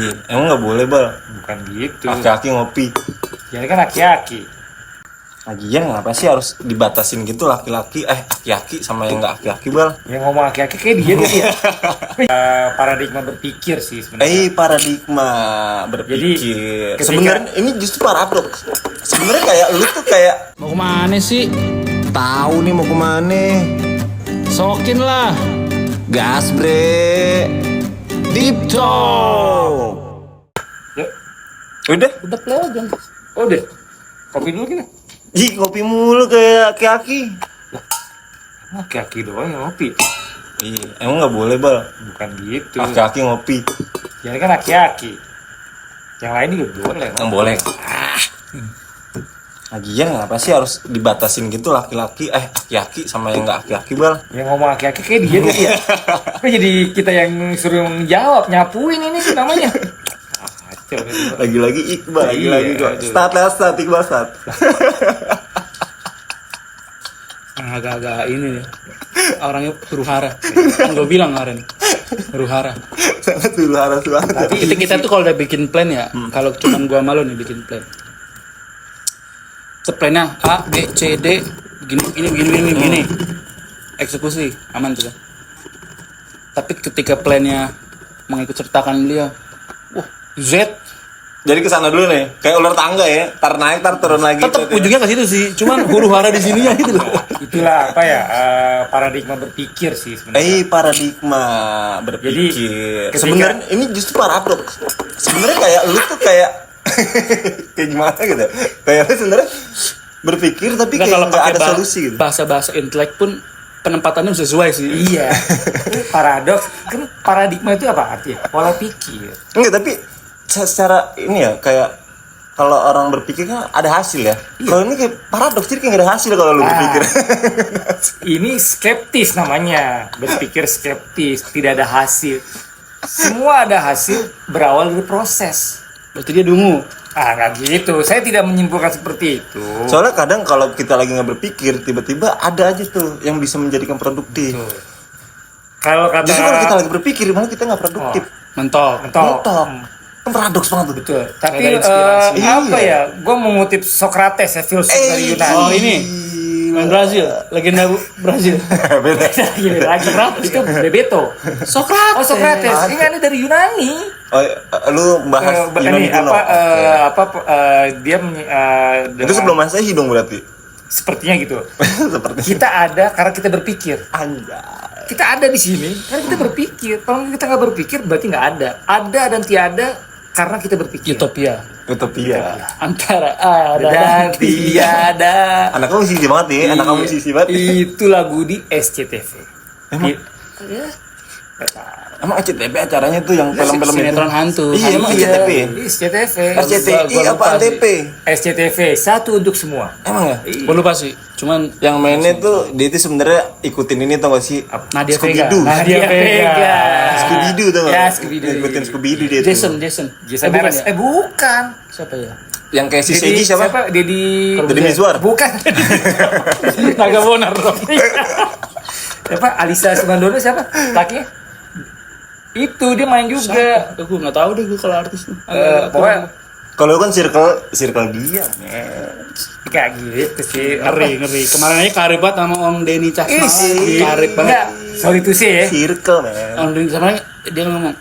Iya, emang nggak boleh bal? Bukan gitu. Aki-aki ngopi. Jadi kan aki-aki. Lagian ngapa sih harus dibatasin gitu laki-laki? Aki-aki sama yang nggak aki-aki bal? Yang ngomong aki-aki kayak dia gitu ya. Paradigma berpikir sih sebenarnya. Paradigma berpikir. Jadi, ketika- sebenarnya ini justru paradoks. Sebenarnya kayak lu tuh kayak Mau kemana sih? tahu nih mau kemana. Sokin lah. Gas bre. Deep talk. Yuk, Udah. Udah play aja. oh deh. Kopi dulu kita. Ih, ngopi mulu kayak aki-aki. Aki-aki doang yang ngopi. Iya, emang nggak boleh bal? Bukan gitu. Aki-aki ngopi. Jadi kan aki-aki. Yang lain juga boleh. Yang boleh. Lagian ngapa sih harus dibatasin gitu laki-laki? Aki-aki sama yang nggak aki-aki bal? Yang ngomong aki-aki kayak dia gitu ya. Kok jadi kita yang suruh menjawab, nyapuin ini sih namanya. Kacau. Lagi-lagi Iqbal, lagi-lagi Iya, kok. aduh. Start Iqbal start. Agak-agak ini ya. Orangnya huru-hara. Kan gue bilang kemarin. Huru-hara. Sangat dulu harus banget. Kita tuh kalau udah bikin plan ya, kalau cuman gua malu nih bikin plan. Plannya A, B, C, D, begini. Eksekusi, aman tuh kan. Tapi ketika plannya mengikut sertakan beliau, wah, Z, Jadi kesana dulu nih, kayak ular tangga ya, tar naik, tar turun lagi. tetap tuh. ujungnya ke situ sih. Cuman huru-hara di sininya gitu loh. Itulah apa ya? Paradigma berpikir sih sebenarnya. Paradigma berpikir. Jadi, ketika- Sebenarnya ini justru paradoks. Sebenarnya kayak lu tuh kayak kayak gimana gitu? Kayak lu sebenarnya berpikir tapi Nggak, kayak kalau nggak pakai ada solusi gitu. bahasa-bahasa intelek pun penempatannya sesuai sih. Iya. Paradoks kan paradigma itu apa artinya? Pola pikir. Enggak, tapi secara ini ya kayak kalau orang berpikir kan ada hasil ya. Kalau ini kayak paradoks jadi kayak nggak ada hasil kalau lu berpikir. Ini skeptis namanya. Berpikir skeptis, tidak ada hasil. Semua ada hasil berawal dari proses. Berarti dia dungu. Nggak gitu. Saya tidak menyimpulkan seperti itu. Soalnya kadang kalau kita lagi nggak berpikir, tiba-tiba ada aja tuh yang bisa menjadikan produktif. Tuh. Kalau kata Justru kalau kita lagi berpikir, malah kita nggak produktif. Mentok. mentok. Kan paradoks banget tuh. Betul. Tapi Ada inspirasi. apa Iya. ya? Gue mengutip Socrates ya, filsuf dari Yunani. Oh, ini. Main Brazil, legenda Brazil. Beda. Gini lagi itu Bebeto. Socrates. Oh Socrates, ini dari Yunani. Oh, lu bahas Yunani Ini kuno. dia Itu sebelum Masehi dong berarti. sepertinya gitu. Seperti Kita ada karena kita berpikir. anjay. Kita ada di sini karena kita berpikir. Kalau kita nggak berpikir berarti nggak ada. Ada dan tiada karena kita berpikir. Utopia Utopia. antara ada Dan tiada. Anak kamu musisi banget nih, anak kamu musisi banget. Itu lagu di SCTV. Emang? Iya. Nggak tahu. Emang SCTV acaranya tuh yang film-film itu. sinetron hantu. Iya, emang SCTV. SCTV. SCTI Gua apa lupa sih. ATP? SCTV satu untuk semua. Emang ya? Gue lupa sih. Cuman Yang mainnya tuh dia itu sebenarnya ikutin ini tau gak sih? Nadia Vega. Scooby-Doo. Nadia Vega. Scooby-Doo tau gak? Ya, Scooby-Doo. Ikutin Scooby-Doo dia tuh. Jason. Jason bukan Mraz. ya? Bukan. Siapa ya? Yang kayak si Segi siapa? Deddy Deddy Mizwar. Bukan. Naga Bonar dong. Siapa? Alisa Sumandono siapa? Lakinya? Itu dia main juga. Gue nggak tahu deh gue kalau artis tuh. Pokoknya Kalau lu kan circle dia, men. kayak gitu sih. ngeri. Kemarin aja karib banget sama Om Denny Casmala. sih. Karib Enggak. banget. Sorry to say ya. Circle, men. Om Denny Casmala dia ngomong,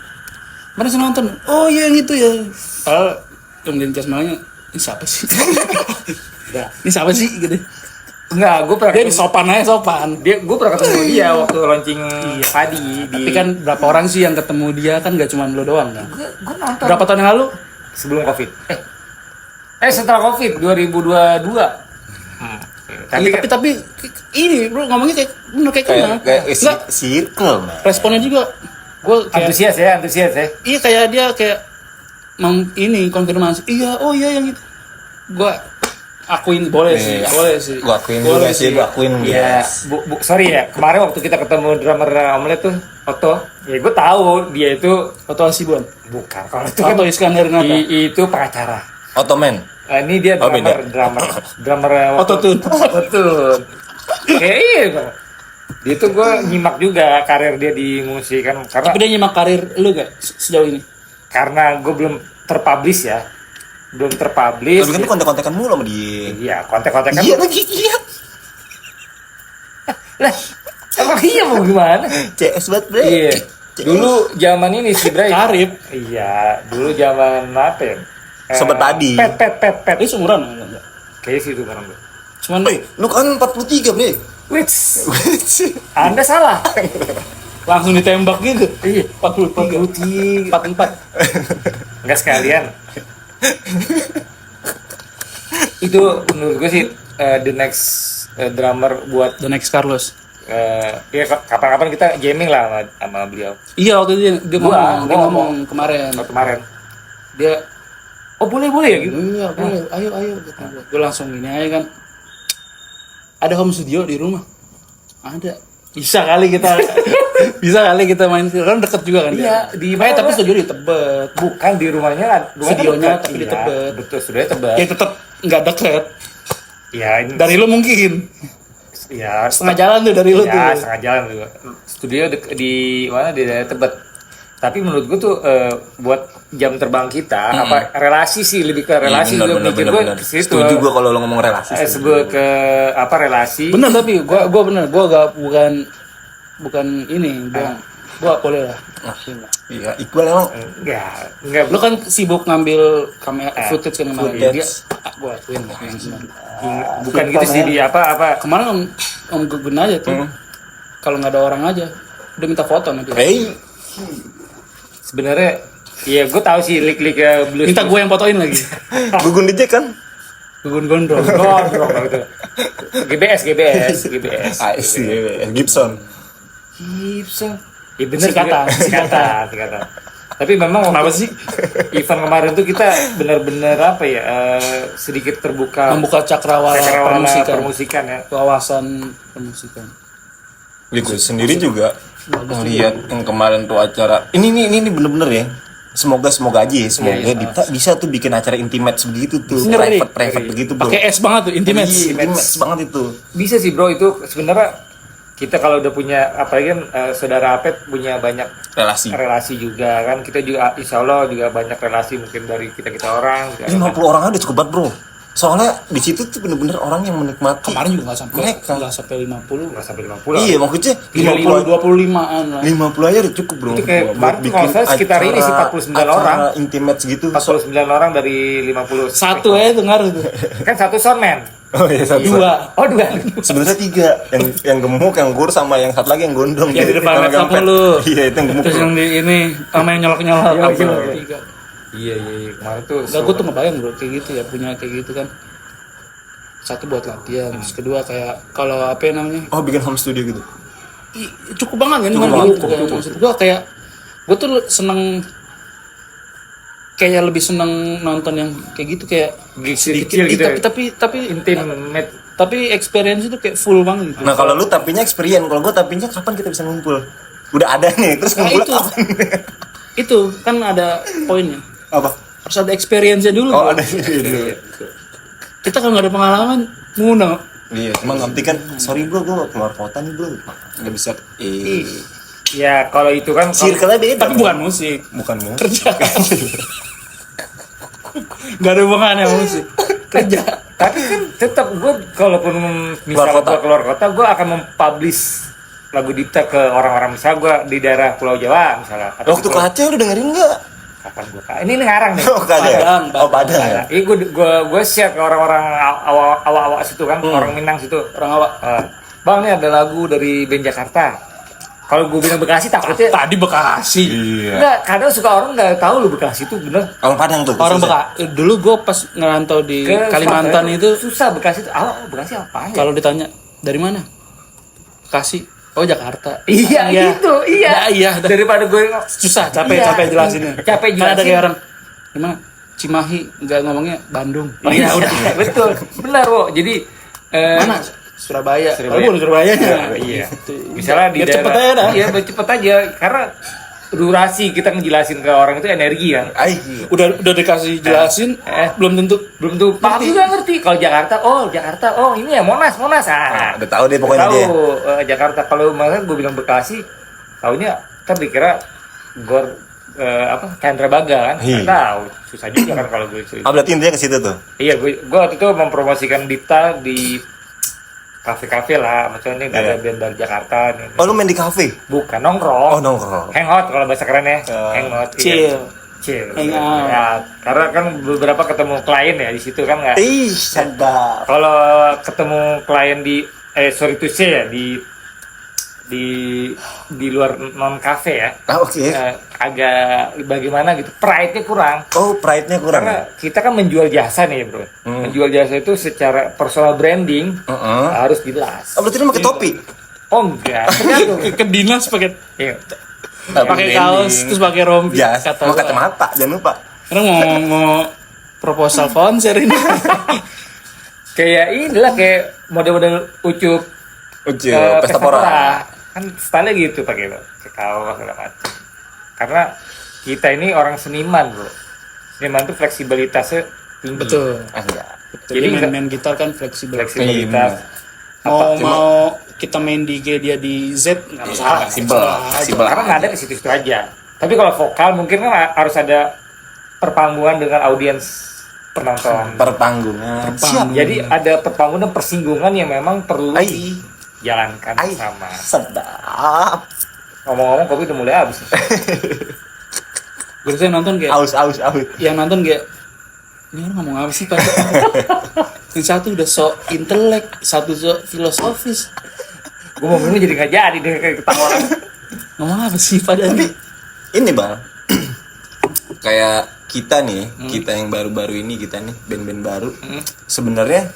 mana sih nonton? Oh iya yang itu ya. Padahal Om Denny Casmala ini siapa sih? Ini siapa sih gitu. Enggak, gue pernah Dia sopan aja sopan. gue pernah ketemu dia waktu launching padi di Tapi kan berapa orang sih yang ketemu dia kan gak cuma lo doang kan? gue nonton Berapa tahun yang lalu? sebelum Covid. Setelah Covid 2022. Tapi ini bro ngomongnya kayak bener kayak kenal. Kayak Enggak, circle, men. responnya juga gue kayak antusias ya. iya kayak dia kayak ini konfirmasi. Iya, oh iya yang itu. Gue akuin boleh sih, Iya. boleh sih. Gua akuin Boleh juga sih, gua akuin Iya, yes. sorry ya. Kemarin waktu kita ketemu drummer Omelet tuh, Otto, ya gue tahu dia itu Foto Hasibuan. bukan. Kalau itu kan Atau Iskandar Nata. itu pengacara. Ottoman. Ini dia Oh, beda. drummer Autotune. Autotune. Iya, dia tuh gue nyimak juga karir dia di musik kan karena Tapi dia nyimak karir lu gak sejauh ini? karena gue belum terpublish ya. Belum terpublish. Tapi kan lu kontek-kontekan mulu sama dia. Iya, kontek-kontekan. Iya lagi, iya. Lah, emang iya mau gimana? CS banget, bre. Iya. Dulu zaman ini sih, Bray. Karib. Iya, dulu zaman apa ya? Sobat tadi. Pet. Ini seumuran enggak? Kayaknya sih itu barang gue. Cuman Woi, lu kan 43, bre. Wits, Anda salah. langsung ditembak gitu. Iya, 43. 44. Enggak sekalian. Itu menurut gue sih the next drummer buat The next Carlos. ya kapan-kapan kita jamming lah sama beliau. Iya, waktu itu dia Gua ngomong kemarin. Kemarin. Dia Boleh ya gitu. iya, boleh. Ayo gitu. Gue langsung gini aja kan. Ada home studio di rumah. Ada. Bisa kali kita main kan deket juga kan. Iya, dia. di mana? Tapi studio di Tebet. Bukan di rumahnya, Studionya dekat. tapi di Iya, Tebet. Betul, studionya Tebet. Ya tetap nggak deket. Ya, ini Dari lu mungkin. ya Setengah jalan tuh dari lu tuh. ya setengah jalan juga. Studio di mana, di daerah Tebet. Tapi menurut gue tuh buat jam terbang kita apa relasi sih, lebih ke relasi. Gue mikir gue ke situ. Setuju gue kalau lo ngomong relasi. Sebut ke apa relasi. Bener, tapi gua bener, gua gak bukan ini, gua boleh lah. Iya, Iqbal emang Enggak. Lu kan sibuk ngambil kamera footage kan kemarin. footage. Dia gua akuin lah. Bukan gitu sih, di apa. Kemarin om Gugun aja tuh. Kalau nggak ada orang aja, udah minta foto sama dia. Hey, Sebenarnya iya gue tahu sih lik blues. Minta gua yang fotoin lagi. Gugun DJ kan? Gugun gondrong. Gondrong gitu. GBS. I see, Gibson. Iya bener, singkatan. Tapi memang Kenapa waktu sih? event kemarin tuh kita benar-benar apa ya, sedikit terbuka. Membuka cakrawala permusikan ya. Wawasan permusikan. Gue sendiri juga ngeliat yang kemarin tuh acara. Ini bener-bener ya. Semoga aja ya, semoga Dipta bisa tuh bikin acara intimate begitu tuh, private begitu bro. Pakai S banget tuh, intimate. Iya, intimate banget itu. Bisa sih bro, itu sebenarnya kita kalau udah punya, apalagi kan saudara Apet punya banyak relasi juga kan, kita juga insya Allah juga banyak relasi mungkin dari kita orang. 50 orang aja cukup banget bro. Soalnya di situ tuh bener-bener orang yang menikmati. Kemarin juga nggak sampai mereka. nggak sampai 50. Nggak sampai 50. Iya, maksudnya 25-an lah. 50 aja udah cukup bro. Itu kayak kemarin tuh kalau saya sekitar ini sih 49 orang. Intimate segitu. 49 orang dari 50. Satu aja tuh ngaruh tuh. Kan satu soundman. Oh iya, satu. Dua. Oh dua. Sebenarnya 3, yang gemuk, yang kurus, sama yang satu lagi yang gondrong. Yang di depan Yang laptop gempet. lu. Iya, itu yang gemuk. Terus bro. yang di ini sama yang nyolok-nyolok. Iya. Tiga. Iya kemarin tuh. Enggak, gue tuh ngebayang bro kayak gitu ya, punya kayak gitu kan. Satu buat latihan, terus kedua kayak kalau apa namanya? Oh, bikin home studio gitu. Cukup banget kan, Cukup cuman banget, gitu. cukup. Maksud gue kayak gue tuh seneng, kayak lebih seneng nonton yang kayak gitu, kayak Sedikit gitu ya. tapi Intimate. tapi experience itu kayak full banget gitu. Nah, kalau lu tapinya experience, kalau gua tapinya kapan kita bisa ngumpul? Udah ada nih, terus Nah, ngumpul itu. kapan? Itu kan ada poinnya, Apa? harus ada experience-nya dulu. Oh, bro. ada dulu. Kita kalau nggak ada pengalaman ngundang. Iya, cuma ngerti kan, sorry bro, gua keluar kota nih bro, nggak bisa. Ya kalau itu kan Circle-nya beda. Tapi bukan musik, Bukan mau. kerja. Gak ada hubungannya sama musik, kerja. tapi kan tetap gue kalaupun misalnya gue keluar kota, gue akan mempublish lagu Dipta ke orang-orang, misalnya gue di daerah Pulau Jawa misalnya. Atau Waktu ke Aceh udah dengerin nggak? kapan gue ini ngarang nih. Oh, Padang. Oh, Padang ya. Iya, gue share ke orang-orang awak-awak situ kan, orang Minang situ. Orang awak. Bang, nih ada lagu dari band Jakarta. Kalau gue bilang Bekasi takutnya. Tadi Bekasi. Iya. Enggak, kadang suka orang nggak tahu lu Bekasi itu bener. Orang Padang tuh. Orang khususnya. Bekasi. Dulu gue pas ngerantau di Ke Kalimantan Sumatera itu, susah Bekasi itu. Bekasi apa ya? kalau ditanya dari mana, Bekasi. Oh, Jakarta. Iya, gitu, iya. Nah, iya. Daripada gue Susah, capek Iya. jelasinnya. Capek Kan ada jelasin. kayak orang gimana? Cimahi, nggak ngomongnya Bandung. Oh, iya, udah betul. Benar, Wo. Jadi Mana? Surabaya. Surabaya. Oh, bukan Surabayanya. Iya. Gitu. Misalnya di Biar daerah, cepet aja dah. Iya, biar cepet aja karena durasi kita ngejelasin ke orang itu energi kan. Ay, Udah dikasih jelasin, belum tentu Belum tuh paham juga ngerti. Kalau Jakarta, ini ya Monas. udah tahu deh pokoknya dia. Jakarta. Kalau misalnya gue bilang Bekasi, taunya kan dikira gor Chandra Baga kan? Iya. Nggak tahu, susah juga kan kalau gue cerita. berarti intinya ke situ tuh. Iya, gue waktu itu mempromosikan Dipta di kafe-kafe lah, maksudnya ini ada band dari Jakarta. Nih. Oh, lu main di kafe? Bukan nongkrong. Oh, nongkrong. Hangout kalau bahasa kerennya. Hangout. Chill. Iya. Chill. Hangout. Ya, karena kan beberapa ketemu klien ya di situ kan nggak. Ih, sadap. Kalau ketemu klien di sorry to say ya di luar non kafe ya. Oke. Agak bagaimana gitu, pride-nya kurang. Oh, pride-nya kurang. Karena kita kan menjual jasa nih bro, menjual jasa itu secara personal branding harus jelas. Oh, berarti lu pakai topi? Oh enggak, tergantung. Ke dinas pakai Iya. pakai kaos terus pakai rompi. Jas, sama kacamata, jangan lupa. Karena mau proposal konser ini. Kayak inilah kayak model-model ucup Pesta pora. kan style gitu pakai kaos segala macam. Karena kita ini orang seniman bro, seniman itu fleksibilitasnya tinggi. Betul. Enggak. Jadi Jadi main gitar kan fleksibel. fleksibilitas. Mau kita main di G dia di Z nggak masalah. Fleksibel. Karena nggak ada ke situ aja. Tapi kalau vokal mungkin kan harus ada perpanggungan dengan audiens penonton. Perpanggungan. Siap. Jadi ada perpanggungan dan persinggungan yang memang perlu Ai. dijalankan Ai. sama. Sedap. Ngomong-ngomong kopi udah mulai habis. Gue saya nonton kayak Aus. yang nonton kayak ini orang ngomong apa sih Pak? Yang satu udah so intelek, satu so filosofis. Gue mau jadi nggak jadi deh kayak ketawa orang. Ngomong apa sih pada Tapi ini bang, kayak kita nih, kita yang baru-baru ini, kita nih band-band baru, sebenarnya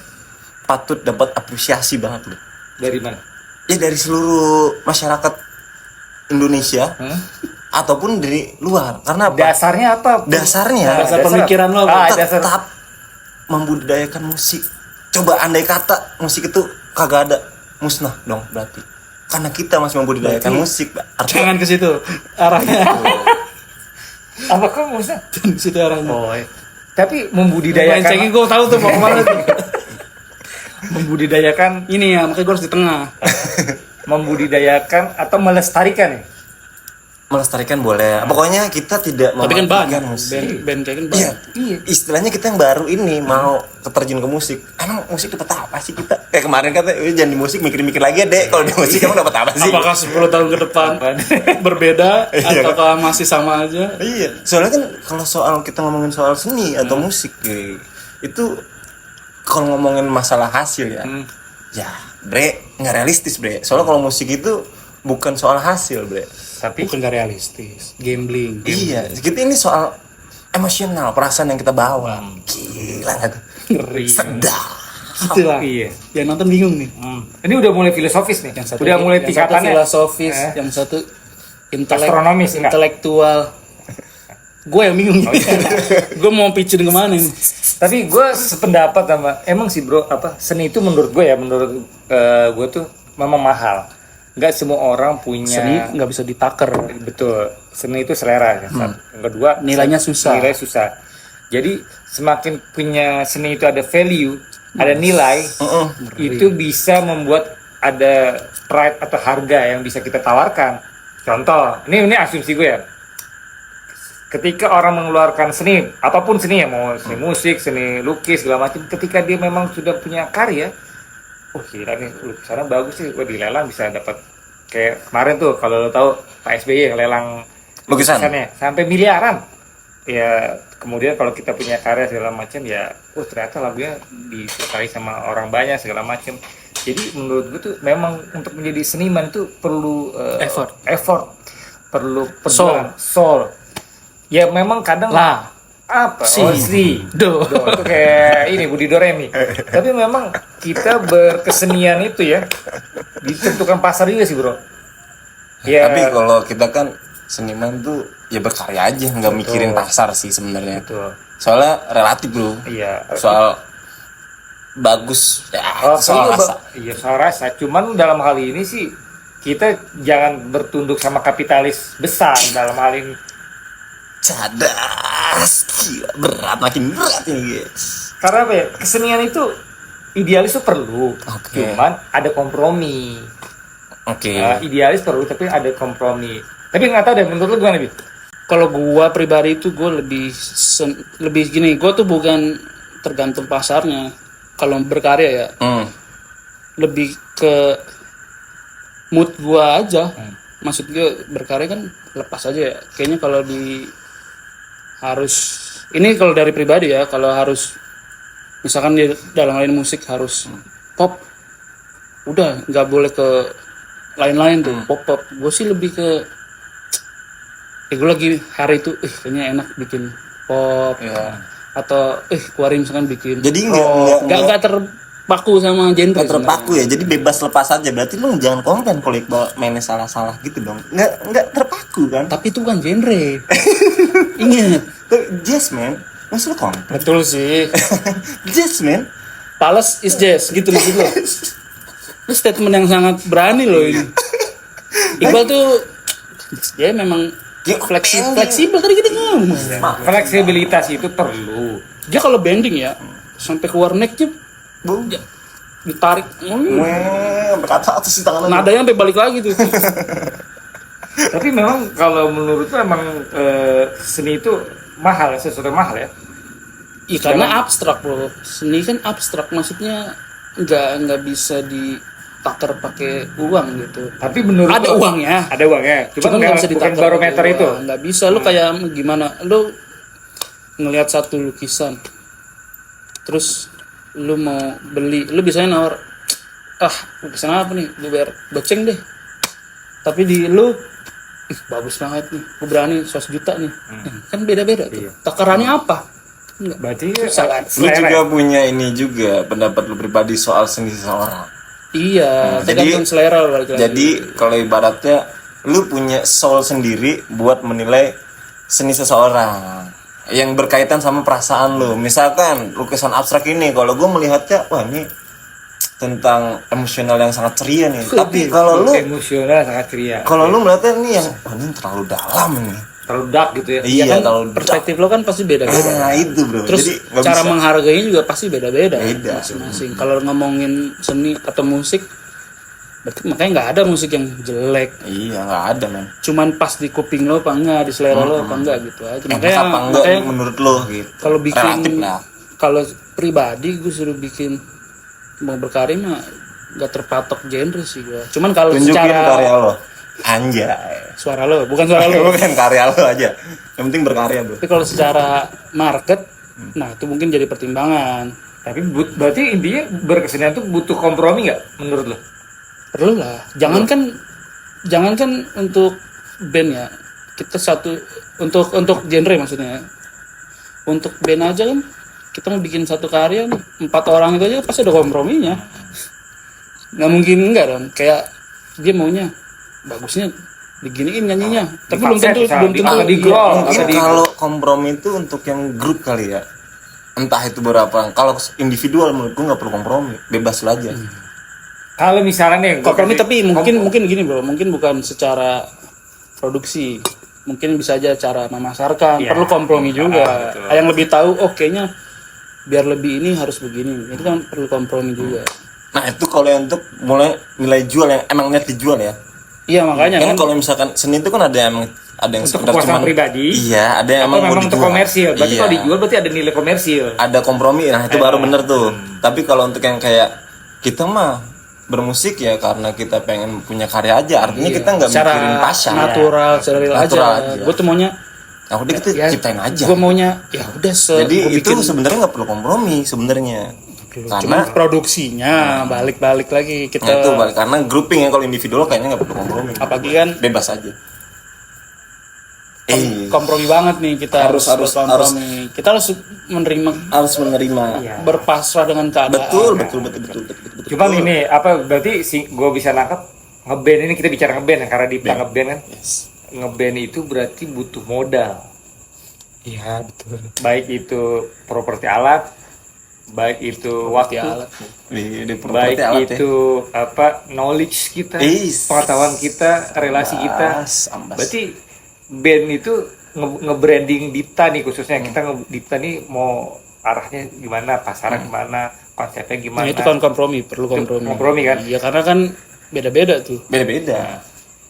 patut dapat apresiasi banget loh. Dari mana? Ya dari seluruh masyarakat Indonesia ataupun dari luar. Karena apa? Dasarnya apa? Dasarnya Dasar pemikiran lo, tetap membudidayakan musik. Coba andai kata musik itu kagak ada, musnah dong berarti. Karena kita masih membudidayakan musik, jangan ke situ arahnya. Apa kok maksudnya? Jangan ke situ arahnya. Oh, tapi membudidayakan. Cengin gue tahu tuh mau kemana tuh. Membudidayakan Ini ya, makanya gue harus di tengah. membudidayakan atau melestarikan ya? melestarikan boleh. Pokoknya kita tidak Tapi kan mematikan banyak musik. band kayak kan Iya, banyak. istilahnya kita yang baru ini mau terjun ke musik. Emang musik dapat apa sih kita? Kayak kemarin kata, jangan di musik mikir-mikir lagi ya dek. Kalau di musik kamu dapat apa sih? Apakah 10 tahun ke depan berbeda ataukah masih sama aja? Iya, soalnya kan kalau soal kita ngomongin soal seni atau musik, itu kalau ngomongin masalah hasil ya, ya bre nggak realistis bre. Soalnya kalau musik itu bukan soal hasil bre. Tapi Bukan gak realistis, gambling. Iya, kita ini soal emosional, perasaan yang kita bawa. Gila nggak tuh? Ngeri. Sedap. Gitu lah. Iya. Yang nonton bingung nih. Ini udah mulai filosofis nih. Yang satu Udah mulai yang satu tingkatannya. filosofis, yang satu Astronomis, enggak? intelektual. Gue yang bingung. Gue mau pitching kemana nih? Tapi gue sependapat sama emang sih bro, apa seni itu menurut gue ya, menurut gue tuh memang mahal. Nggak semua orang punya Seni nggak bisa ditaker. betul. Seni itu selera ya. Yang kedua Nilainya susah. Nilai susah. Jadi semakin punya seni itu ada value, ada nilai, itu bisa membuat ada pride atau harga yang bisa kita tawarkan. Contoh, ini asumsi gue ya. Ketika orang mengeluarkan seni, apapun seni ya, mau seni musik, seni lukis, segala macam, ketika dia memang sudah punya karya, oh gila nih, lukisannya bagus sih, gue dilelang bisa dapat kayak kemarin tuh, kalau lo tahu Pak SBY yang lelang lukisannya sampai miliaran. Ya kemudian kalau kita punya karya segala macam ya, oh ternyata lagunya disukai sama orang banyak segala macam. Jadi menurut gue tuh memang untuk menjadi seniman itu perlu effort, perlu perjuangan, soul. Ya memang kadang Lah. apa? Si. Oh si. Do. Itu kayak ini Budi Doremi. Tapi memang kita berkesenian itu ya ditentukan pasar juga sih bro. Ya. Tapi kalau kita kan seniman tuh ya berkarya aja, nggak mikirin pasar sih sebenarnya. Betul. Soalnya relatif bro. Iya. Soal bagus ya, soal rasa. Iya soal rasa. Cuman dalam hal ini sih kita jangan bertunduk sama kapitalis besar dalam hal ini. Cadas, gila, berat, makin berat ini guys. Karena apa ya, kesenian itu idealis itu perlu, Oke. cuman ada kompromi. Oke. Idealis perlu tapi ada kompromi. Tapi nggak tahu deh menurut lu gimana Bi? Kalau gua pribadi itu gua lebih gini, gua tuh bukan tergantung pasarnya. Kalau berkarya ya, lebih ke mood gua aja. Maksud gue berkarya kan lepas aja ya. Kayaknya kalau ini kalau dari pribadi ya, kalau harus misalkan di dalam lain musik harus pop, udah nggak boleh ke lain-lain tuh pop. Gue sih lebih ke gue lagi hari itu kayaknya enak bikin pop atau keluarin misalkan bikin jadi nggak terpaku sama genre, nggak terpaku ya, jadi bebas lepas aja. Berarti lu jangan komplain kalau Iqbal mainnya salah-salah gitu dong. Nggak terpaku kan, tapi itu kan genre. Ingat jazz man, maksud lu komplain? betul sih. Jazz man, Palace is jazz gitu maksud lo. Ini statement yang sangat berani loh ini. Iqbal tuh dia memang fleksibel tadi kita ngomong. Fleksibilitas itu perlu. Dia kalau bending ya sampai keluar necknya ditarik, berkata atas di tangan. nadanya sampai balik lagi tuh. Tapi memang kalau menurut lu emang seni itu mahal, sesuatu yang mahal ya. Iya karena abstrak bro. Seni kan abstrak, maksudnya nggak bisa ditakar pakai uang gitu. Tapi menurut Ada lu, uangnya. ada uangnya. Cuma nggak bisa bukan ditakar barometer pakai itu. uang. Nggak bisa. Lu kayak gimana? Lu ngelihat satu lukisan, terus lu mau beli, lu biasanya nawar, lukisan apa nih? Gue bayar goceng deh. Tapi di lu, bagus banget nih, gue berani 100 juta nih. Kan beda-beda tuh. Takarannya apa? Enggak. Berarti Susah kan? Lu juga punya ini juga pendapat lu pribadi soal seni seseorang. Iya, tergantung selera balik lagi. Jadi kalau ibaratnya lu punya soul sendiri buat menilai seni seseorang yang berkaitan sama perasaan lu. Misalkan lukisan abstrak ini, kalau gue melihatnya, wah ini tentang emosional yang sangat ceria nih. Tapi kalau lu emosional sangat ceria. kalau lu melihatnya ini yang wah ini terlalu dalam ini. Terlalu dark gitu ya. Iya, kan terlalu perspektif lo kan pasti beda-beda. Nah, itu bro. Terus Jadi nggak cara bisa. menghargainya juga pasti beda-beda Beda. masing-masing. Kalau ngomongin seni atau musik, berarti makanya nggak ada musik yang jelek. Iya, nggak ada men. Cuman pas di kuping lo apa enggak, di selera lo apa enggak gitu aja. Enak apa enggak menurut lo gitu. kalau bikin, relatif lah. kalau pribadi gue suruh bikin mau berkarya mah nggak terpatok genre sih gue. Cuman kalau Tunjukin secara karya lo. Anjay. suara lo, bukan suara lo. Bukan karya lo aja. Yang penting berkarya bro. Tapi kalau secara market, nah itu mungkin jadi pertimbangan. Tapi berarti intinya berkesenian tuh butuh kompromi nggak menurut lo? Perlu lah. Jangankan untuk band ya. Kita satu untuk genre maksudnya. Untuk band aja kan kita mau bikin satu karya nih, 4 orang itu aja pasti ada komprominya. Nggak mungkin enggak dong. Kayak dia maunya bagusnya diginiin nyanyinya, tapi belum tentu di iya. growl. Mungkin Atau di- kalau kompromi itu untuk yang grup kali ya. Entah itu berapa. Kalau individual menurut gue nggak perlu kompromi. Bebas lo aja. Kalau misalnya nih Kompromi tapi mungkin gini bro, mungkin bukan secara produksi, mungkin bisa aja cara memasarkan. Ya, perlu kompromi juga. betul. Yang lebih tahu, kayaknya biar lebih ini harus begini. Itu kan perlu kompromi juga. Nah itu kalau yang untuk mulai nilai jual yang emang niat dijual ya. Iya makanya Kan kan. kalau misalkan seni itu kan ada yang untuk sekedar kepuasan cuman pribadi, iya, ada yang atau emang mau memang untuk dijual. komersil. Berarti Iya. kalau dijual berarti ada nilai komersil. Ada kompromi, nah itu baru bener tuh. Tapi kalau untuk yang kayak kita mah bermusik ya karena kita pengen punya karya aja, artinya kita nggak secara mikirin pasar. natural, secara real Natural aja. aja. Gue tuh maunya Nah, udah kita ciptain aja. Gue maunya ya udah Jadi gua itu bikin. sebenarnya nggak perlu kompromi sebenarnya. Cuma Karena produksinya balik-balik lagi nah, kita. itu balik karena grouping ya, kalau individual kayaknya nggak perlu kompromi. Apalagi kan Bebas aja. kompromi banget nih kita Harus- kompromi. Kita harus Harus menerima. Iya. berpasrah dengan keadaan. Betul. Cuma ini apa berarti gue bisa nangkep ngeband ini, kita bicara ngeband ya, karena di ngeband kan. Yes. Ngeband itu berarti butuh modal. Iya betul. Baik itu properti alat, baik itu waktu, alat. Di baik properti alat ya. itu apa knowledge kita, Is. pengetahuan kita, relasi kita. Ambas. Berarti band itu nge-branding Dipta nih khususnya, kita Dipta nih mau arahnya gimana, pasarnya gimana, konsepnya gimana. Nah itu kan kompromi, perlu kompromi. kompromi kan? Iya karena kan beda-beda tuh. Beda-beda.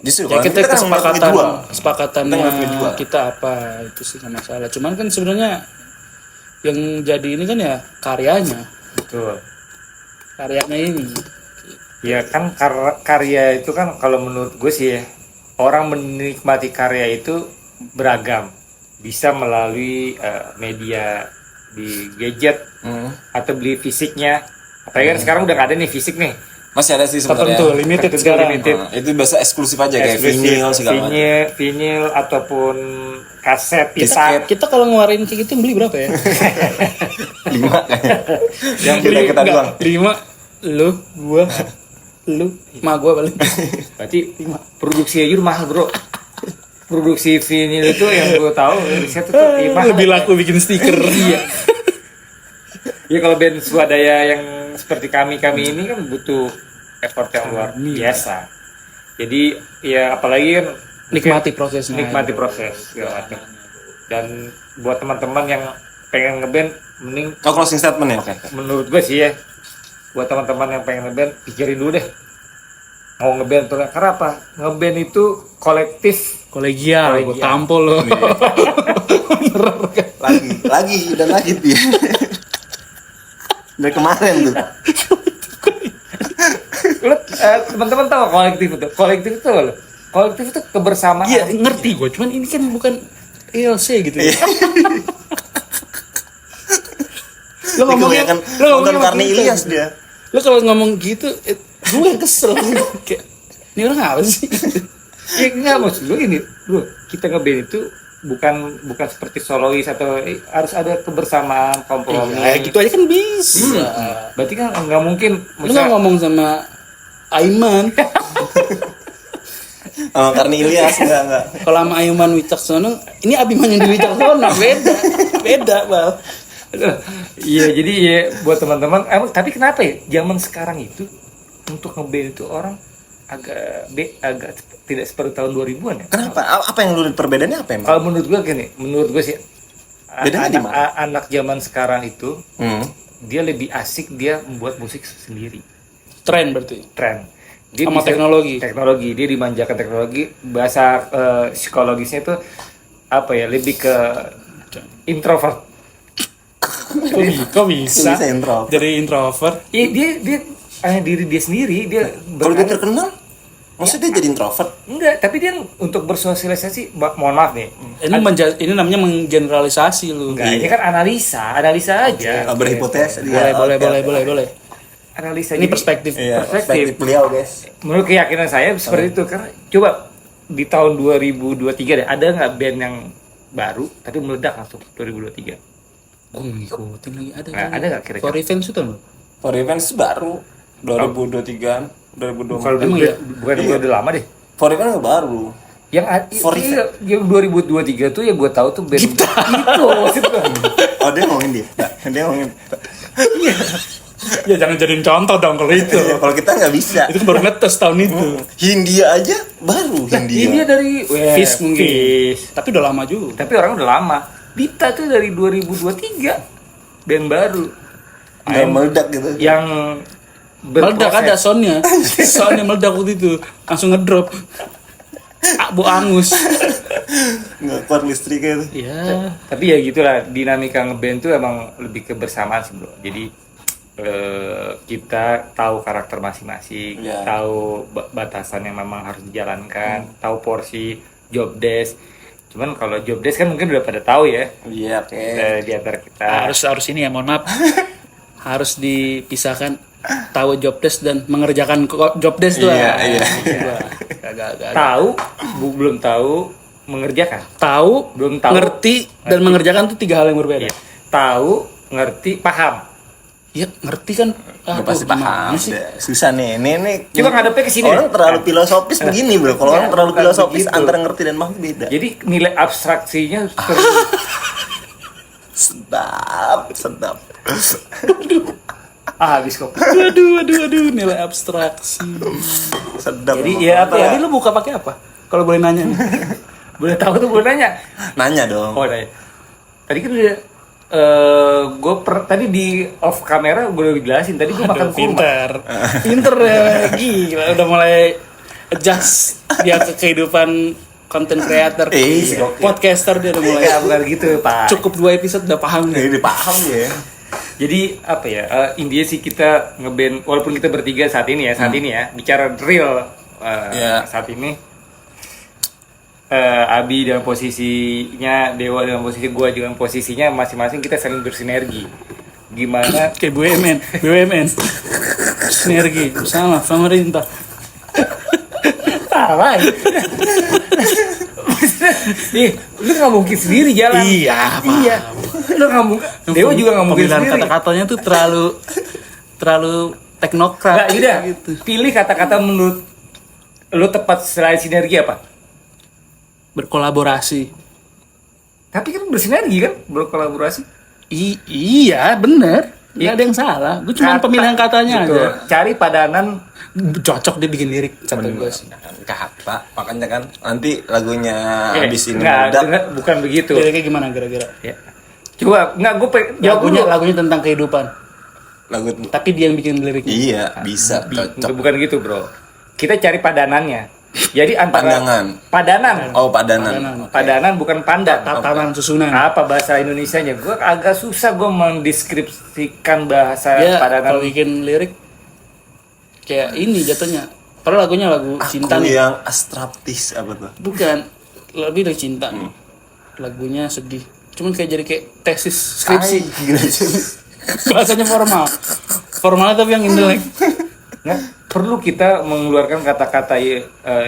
Justru Ya kalau kita kan ngeliat ngejual. kesepakatannya Kita ngeliat ngejual. kita apa itu sih nggak masalah. Cuman kan sebenarnya yang jadi ini kan ya karyanya, Betul. karyanya ini. Ya kan karya itu kan kalau menurut gue sih ya, orang menikmati karya itu beragam. Bisa melalui media di gadget atau beli fisiknya. Apalagi kan sekarang udah gak ada nih fisik nih. Masih ada sih sebenarnya. Tertentu limited Tertentu, sekarang. limited. Itu biasa eksklusif aja kayak Eksklusif, vinyl segala macam. vinyl ataupun kaset Kita, kita kalau ngeluarin kayak gitu beli berapa ya? 5 kayaknya. Yang kita Enggak, doang. 5 lu, gua, lu, ma gua paling. Berarti produksi aja udah mahal bro. Produksi vinyl itu yang gue tahu riset itu mahal. Lebih laku bikin stiker. Iya. Ya kalau band swadaya yang seperti kami ini kan butuh effort yang luar biasa. Jadi ya apalagi kan Nikmati prosesnya. nikmati proses segala macam. Dan buat teman-teman yang pengen ngeband, mending Oh, closing statement ya, oke. menurut gue sih ya, buat teman-teman yang pengen ngeband, pikirin dulu deh mau ngeband atau enggak. Karena apa? Ngeband itu kolektif. Kolegial, gua tampol lo. Lagi dia. Dari kemarin tuh. Lu teman-teman tahu kolektif itu? Kolektif itu apa? Kolektif itu kebersamaan. Iya, ngerti gua, cuman ini kan bukan ILC gitu ya. Lo ngomongnya kan nonton Karni Ilyas dia. Lo kalau ngomong gitu, gue yang kesel. Kayak, ini orang apa sih? Ya enggak, maksud lu ini, bro, kita ngeband itu bukan seperti solois atau harus ada kebersamaan, kompromi. Ya gitu aja kan bisa. Berarti kan nggak mungkin. Lu nggak ngomong sama Aiman. Oh, Karni Ilyas enggak. Kalau sama Aiman Wicaksono, ini Abiman yang di Wicaksono, beda, Bal. Iya, jadi ya buat teman-teman, tapi kenapa ya zaman sekarang itu untuk ngeband itu orang agak tidak seperti tahun 2000-an ya? Kenapa? Apa yang lu lihat perbedaannya apa emang? Kalau menurut gue sih Bedanya di mana? anak zaman sekarang itu Hmm. dia lebih asik dia membuat musik sendiri. Tren berarti. Tren. Dia Sama teknologi. Dia dimanjakan teknologi. Bahasa psikologisnya itu apa ya? Lebih ke introvert. Kok bisa? Bisa introvert. Dari introvert. Iya, dia hanya diri dia sendiri. Dia Kalau dia terkenal, maksudnya dia jadi introvert? enggak, tapi dia untuk bersosialisasi, mohon maaf nih. Ini namanya menggeneralisasi lu. Enggak, ini kan analisa aja. Berhipotesis dia. Boleh. Analisa. Ini Jadi, perspektif. Iya, perspektif beliau, guys. menurut keyakinan saya seperti itu. Karena coba di tahun 2023 deh, ada nggak band yang baru tapi meledak langsung 2023? Gue ngikutin lagi ada. Nah, ada nggak kira-kira? For Revenge itu lo? For Revenge baru 2023, 2024. Kalau Emang iya? bukan udah lama deh. For Revenge baru. Yang For iya, yang 2023 tuh yang gue tahu tuh band itu maksud gue. Oh, dia ngomongin dia. Dia ngomongin. Ya jangan jadiin contoh dong kalau itu. Kalau kita nggak bisa. Itu kan baru ngetes tahun itu. Hindia aja baru Hindia. Ini dari Fish mungkin. Fish. Tapi udah lama juga. Tapi orang udah lama. Dita tuh dari 2023 band baru Nggak meledak gitu. yang Meledak berproses. ada soundnya. Soundnya meledak waktu itu. Langsung ngedrop. Bu angus. Nggak kuat listriknya tuh. Ya. Tapi ya gitulah, dinamika ngeband tuh emang lebih kebersamaan sih bro. Jadi kita tahu karakter masing-masing, Ya. tahu batasan yang memang harus dijalankan, tahu porsi job desk. Cuman kalau job desk kan mungkin udah pada tahu ya. Iya, oke. Di antara kita. Harus ini ya, mohon maaf. Harus dipisahkan tahu job desk dan mengerjakan job desk tuh. Iya. Agak. Tahu, belum tahu, mengerjakan. Tahu, Belum tahu. ngerti dan mengerjakan tuh 3 hal yang berbeda. Iya. Tahu, ngerti, paham. Ya ngerti kan. Udah Aduh, pasti paham gimana sih? deh. Susah nih. Ini Coba ngadepnya ke sini orang deh. terlalu filosofis begini, Bro. Kalau orang terlalu bukan filosofis begitu. antara ngerti dan paham beda. Jadi nilai abstraksinya Sedap. habis kok. Aduh, nilai abstraksi. Sedap. Jadi emang. ya apa ya? Tadi lu buka pakai apa? Kalau boleh nanya nih. Boleh tahu tuh boleh nanya. Nanya dong. Oh, nanya. Tadi kan udah tadi di off kamera gue udah jelasin. Tadi gue makan kurma. Pinter ya, gila udah mulai adjust dia ke kehidupan konten creator, podcaster dia udah mulai. Ya bukan gitu Pak. Cukup 2 episode udah paham nih. Ini paham ya. Jadi apa ya, intinya sih kita ngeband, walaupun kita bertiga saat ini ya, bicara real saat ini, Abi dalam posisinya, Dewa dalam posisi gue dengan posisinya masing-masing, kita saling bersinergi. Gimana? Kayak BUMN, sinergi bersama pemerintah. Salah. Nih, lu nggak mungkin sendiri jalan. Iya. Lu nggak mungkin. Dewa juga nggak mungkin Pemilihan sendiri. kata-katanya tuh terlalu teknokrat. Nggak, yaudah. gitu. Pilih kata-kata menurut lu tepat selain sinergi apa? Berkolaborasi. Tapi kan bersinergi kan, berkolaborasi. Iya, bener. Nggak ada yang salah. Gue cuma pemilihan katanya betul. aja. Cari padanan. Cocok dia bikin lirik kata gue sih. Kata makanya kan nanti lagunya abis ini nggak, meledak. bukan begitu. Liriknya gimana kira-kira? Ya. Coba, nggak gue jawab dulu. Lagunya tentang kehidupan. Lagu Tapi dia yang bikin liriknya. iya bisa cocok. Bukan gitu bro. Kita cari padanannya. Jadi antara padanan. Oh padanan. Padanan bukan pandan. Tatanan susunan. Apa bahasa Indonesianya? Gue agak susah gue mendeskripsikan bahasa Ya, padanan. kalau bikin lirik kayak ini jatuhnya. Padahal lagunya lagu cinta Aku nih. yang abstraktis apa tuh? Bukan, lebih dari cinta nih. Lagunya sedih. Cuman kayak jadi kayak tesis skripsi. Bahasanya formal. Formalnya tapi yang intelek. Nah, perlu kita mengeluarkan kata-kata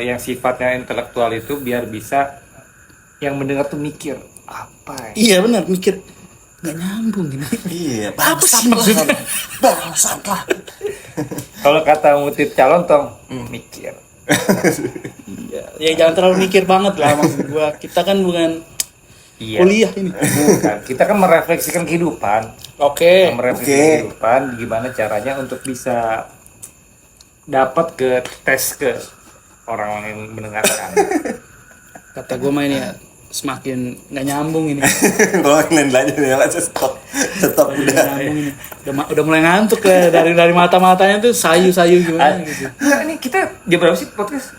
yang sifatnya intelektual itu biar bisa yang mendengar tuh mikir apa ya? Iya benar, mikir nggak nyambung gini. Iya, Apa sih maksudnya? bangsat lah. Kalau kata ngutip calon tong, mikir. Ya jangan terlalu mikir banget lah maksud gua. Kita kan bukan Iya. kuliah ini. Bukan. Kita kan merefleksikan kehidupan. Oke. Merefleksikan kehidupan, gimana caranya untuk bisa dapat ke tes ke orang yang mendengarkan. Kata gua mah ini ya semakin nggak nyambung ini. Kalau lain aja nih, stop Nggak udah. nyambung ini. Udah mulai ngantuk ya dari mata-matanya tuh sayu-sayu gimana gitu. Nah, ini kita jam berapa sih podcast?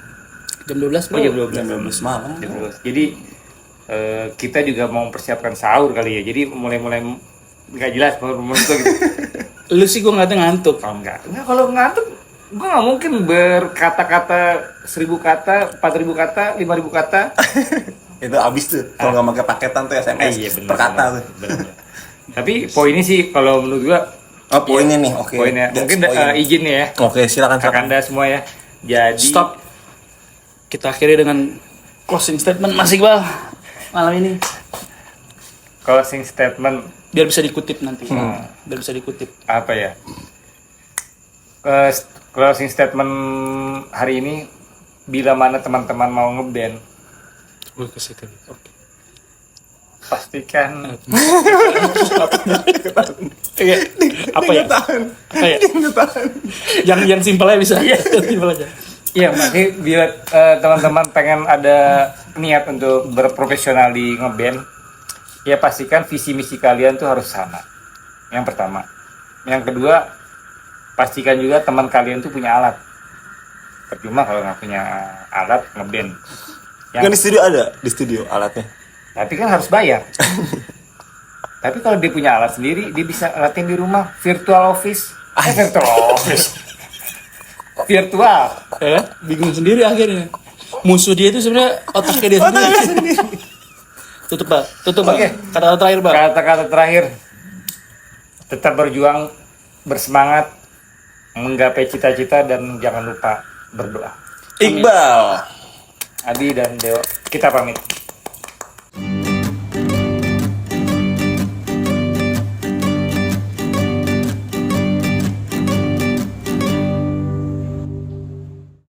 Jam 12 bro. Oh, jam 12. Malam. Jam 12. Jadi kita juga mau mempersiapkan sahur kali ya. Jadi mulai nggak jelas menurut gue gitu. Lu sih gua ngeliatnya ngantuk. Oh, enggak kalau ngantuk gue nggak mungkin berkata-kata 1000 kata, 4000 kata, 5000 kata. Itu abis tuh. Kalau nggak pakai paketan tuh SMS Iya, bener, per kata tuh. bener. Tapi poinnya sih kalau menurut gua Oh poinnya nih, oke. poinnya That's mungkin point. izin nih ya Oke, silakan. Kakanda semua ya. Jadi Stop. Kita akhiri dengan closing statement Mas Iqbal malam ini. closing statement Biar bisa dikutip nanti. Biar bisa dikutip. apa ya? Closing statement hari ini, bila mana teman-teman mau ngeband, Gue kasih tadi. Oke. pastikan Iya. Apa ya? Apa ya? Yang simpel aja bisa. Simpel aja. Iya, makanya bila teman-teman pengen ada niat untuk berprofesional di ngeband, ya pastikan visi misi kalian tuh harus sama. Yang pertama. Yang kedua, pastikan juga teman kalian tuh punya alat. Percuma kalau nggak punya alat ngeband. Kan di studio ada, di studio alatnya. Tapi kan harus bayar. Tapi kalau dia punya alat sendiri, dia bisa latihan di rumah, virtual office. Virtual office. Virtual. Ya, bingung sendiri akhirnya. Musuh dia itu sebenarnya otaknya dia sendiri. Tutup Pak. Oke. Kata-kata terakhir Pak. Kata-kata terakhir, tetap berjuang, bersemangat, menggapai cita-cita, dan jangan lupa berdoa. Iqbal. Adi dan Dewa, kita pamit.